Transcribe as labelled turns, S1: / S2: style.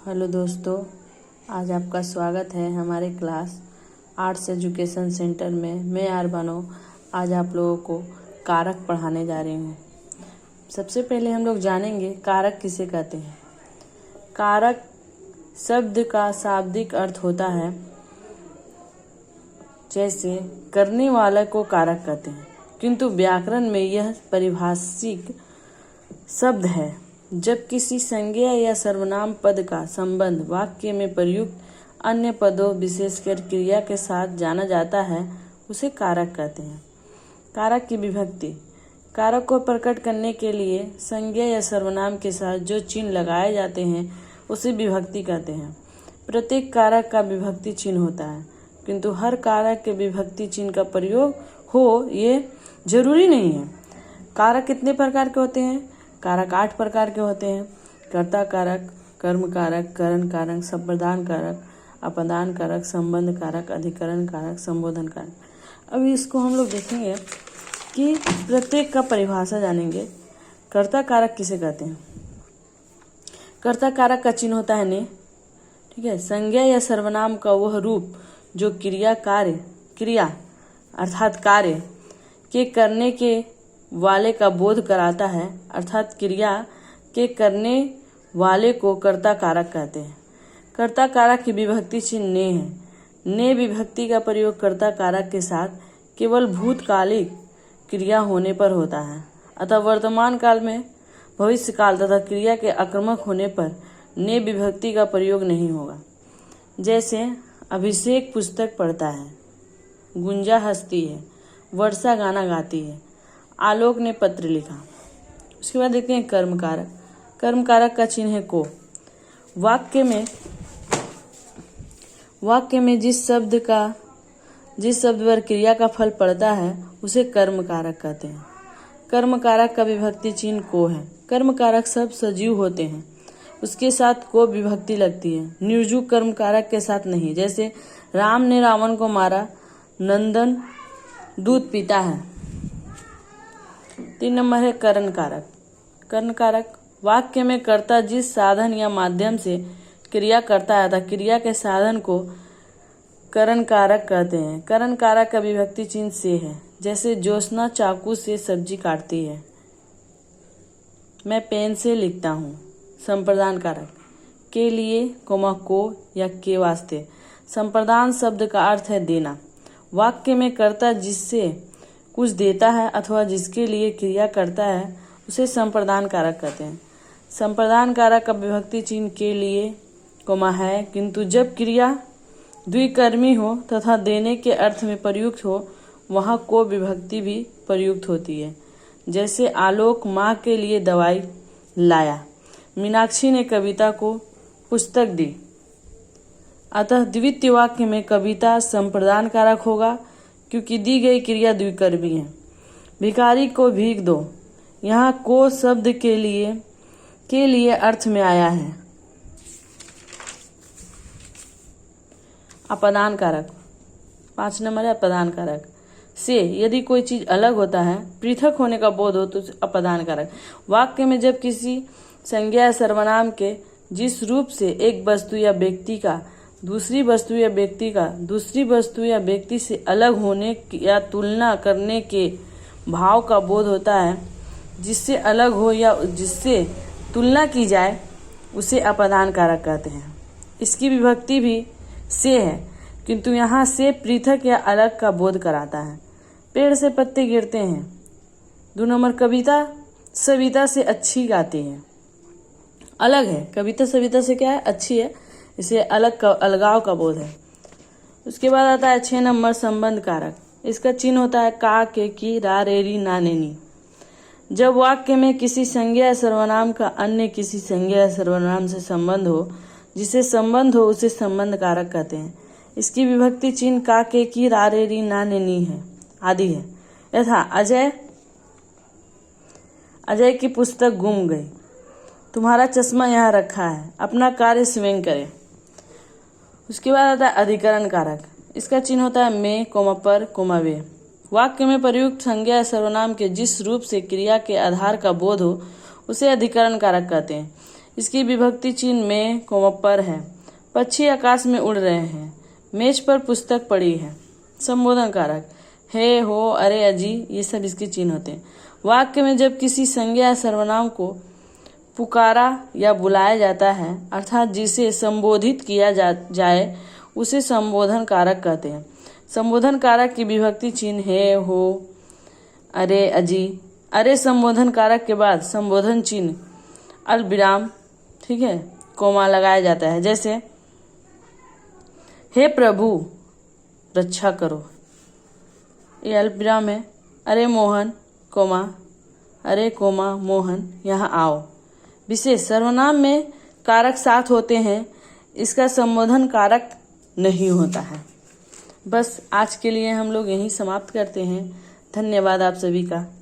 S1: Hello दोस्तों, आज आपका स्वागत है हमारे क्लास आर्ट्स एजुकेशन सेंटर में। मैं आरबानो आज आप लोगों को कारक पढ़ाने जा रही हूँ। सबसे पहले हम लोग जानेंगे कारक किसे कहते हैं। कारक शब्द का शाब्दिक अर्थ होता है, जैसे करने वाले को कारक कहते हैं, किंतु व्याकरण में यह पारिभाषिक शब्द है। जब किसी संज्ञा या सर्वनाम पद का संबंध वाक्य में प्रयुक्त अन्य पदों विशेषकर क्रिया के साथ जाना जाता है, उसे कारक कहते हैं। कारक की विभक्ति। कारक को प्रकट करने के लिए संज्ञा या सर्वनाम के साथ जो चिन्ह लगाए जाते हैं उसे विभक्ति कहते हैं। प्रत्येक कारक का विभक्ति चिन्ह होता है, किंतु हर कारक के विभक्ति चिन्ह का प्रयोग हो ये जरूरी नहीं है। कारक कितने प्रकार के होते हैं? कारक 8 प्रकार के होते हैं। कर्ता कारक, कर्म कारक, करण कारक, संप्रदान कारक, अपदान कारक, संबंध कारक, अधिकरण कारक, संबोधन कारक। अभी इसको हम लोग देखेंगे कि प्रत्येक का परिभाषा जानेंगे। कर्ता कारक किसे कहते हैं? कर्ता कारक का चिन्ह होता है ने। ठीक है। संज्ञा या सर्वनाम का वह रूप जो क्रिया अर्थात कार्य के करने के वाले का बोध कराता है, अर्थात क्रिया के करने वाले को कर्ता कारक कहते हैं। कर्ता कारक की विभक्ति चिन्ह ने है। ने विभक्ति का प्रयोग कर्ता कारक के साथ केवल भूतकालिक क्रिया होने पर होता है, अतः वर्तमान काल में, भविष्य काल तथा क्रिया के आक्रमक होने पर ने विभक्ति का प्रयोग नहीं होगा। जैसे अभिषेक पुस्तक पढ़ता है, गुंजा हंसती है, वर्षा गाना गाती है, आलोक ने पत्र लिखा। उसके बाद देखते हैं कर्म कारक। कर्म कारक का चिन्ह है को। वाक्य में जिस शब्द पर क्रिया का फल पड़ता है उसे कर्म कारक कहते हैं। कर्म कारक का विभक्ति चिन्ह को है। कर्म कारक सब सजीव होते हैं, उसके साथ को विभक्ति लगती है, निर्जीव कर्म कारक के साथ नहीं। जैसे राम ने रावण को मारा, नंदन दूध पीता है। 3 नंबर है करण कारक। करण कारक वाक्य में कर्ता जिस साधन या माध्यम से क्रिया करता है तथा क्रिया के साधन को करण कारक कहते हैं। करण कारक का विभक्ति चिन्ह से है। जैसे ज्योत्सना चाकू से सब्जी काटती है, मैं पेन से लिखता हूँ। संप्रदान कारक के लिए, को या के वास्ते। संप्रदान शब्द का अर्थ है देना। वाक्य में कर्ता जिससे कुछ देता है अथवा जिसके लिए क्रिया करता है उसे संप्रदान कारक कहते हैं। संप्रदान कारक का विभक्ति चिन्ह के लिए, है, किंतु जब क्रिया द्विकर्मी हो तथा देने के अर्थ में प्रयुक्त हो वहाँ को विभक्ति भी प्रयुक्त होती है। जैसे आलोक माँ के लिए दवाई लाया, मीनाक्षी ने कविता को पुस्तक दी। अतः द्वितीय वाक्य में कविता संप्रदान कारक होगा, क्योंकि दी गई क्रिया द्विकर्मी है। भिखारी को भीख दो, यहाँ को शब्द के लिए अर्थ में आया है। अपदान कारक 5 नंबर है अपदान कारक से। यदि कोई चीज अलग होता है, पृथक होने का बोध हो तो अपदान कारक। वाक्य में जब किसी संज्ञा या सर्वनाम के जिस रूप से एक वस्तु या व्यक्ति का दूसरी वस्तु या व्यक्ति से अलग होने या तुलना करने के भाव का बोध होता है, जिससे अलग हो या जिससे तुलना की जाए उसे अपदान कारक कहते हैं। इसकी विभक्ति भी से है, किंतु यहाँ से पृथक या अलग का बोध कराता है। पेड़ से पत्ते गिरते हैं। 2 नंबर कविता सविता से अच्छी गाती है। अलग है, कविता सविता से क्या है? अच्छी है, इसे अलगाव का बोध है। उसके बाद आता है 6 नंबर संबंध कारक। इसका चिन्ह होता है का, के, की, रा, रे, री, ना, ने, नी। जब वाक्य में किसी संज्ञा या सर्वनाम का अन्य किसी संज्ञा या सर्वनाम से संबंध हो, जिसे संबंध हो उसे संबंध कारक कहते हैं। इसकी विभक्ति चिन्ह का, के, की, रा, रे, री, ना, ने, नी है आदि है। यथा अजय की पुस्तक गुम गई, तुम्हारा चश्मा यहाँ रखा है, अपना कार्य स्वयं करें। उसके बाद आता है अधिकरण कारक। इसका चिन्ह होता है में, पर, वे। वाक्य में प्रयुक्त संज्ञा या सर्वनाम के जिस रूप से क्रिया के आधार का बोध हो उसे अधिकरण कारक कहते हैं। इसकी विभक्ति चिन्ह में, कोमा पर है। पक्षी आकाश में उड़ रहे हैं। मेज पर पुस्तक पड़ी है। संबोधन कारक हे, हो, अरे, अजी, ये सब इसके चिन्ह होते हैं। वाक्य में जब किसी संज्ञा या सर्वनाम को पुकारा या बुलाया जाता है, अर्थात जिसे संबोधित किया जाए, उसे संबोधन कारक कहते हैं। संबोधन कारक की विभक्ति चिन्ह हे, हो, अरे, अजी। अरे संबोधन कारक के बाद संबोधन चिन्ह अल्पविराम, ठीक है, कोमा लगाया जाता है। जैसे हे प्रभु रक्षा करो, ये अल्पविराम है। अरे मोहन, कोमा, अरे कोमा मोहन यहाँ आओ। विशेष सर्वनाम में कारक साथ होते हैं, इसका संबोधन कारक नहीं होता है। बस आज के लिए हम लोग यहीं समाप्त करते हैं। धन्यवाद आप सभी का।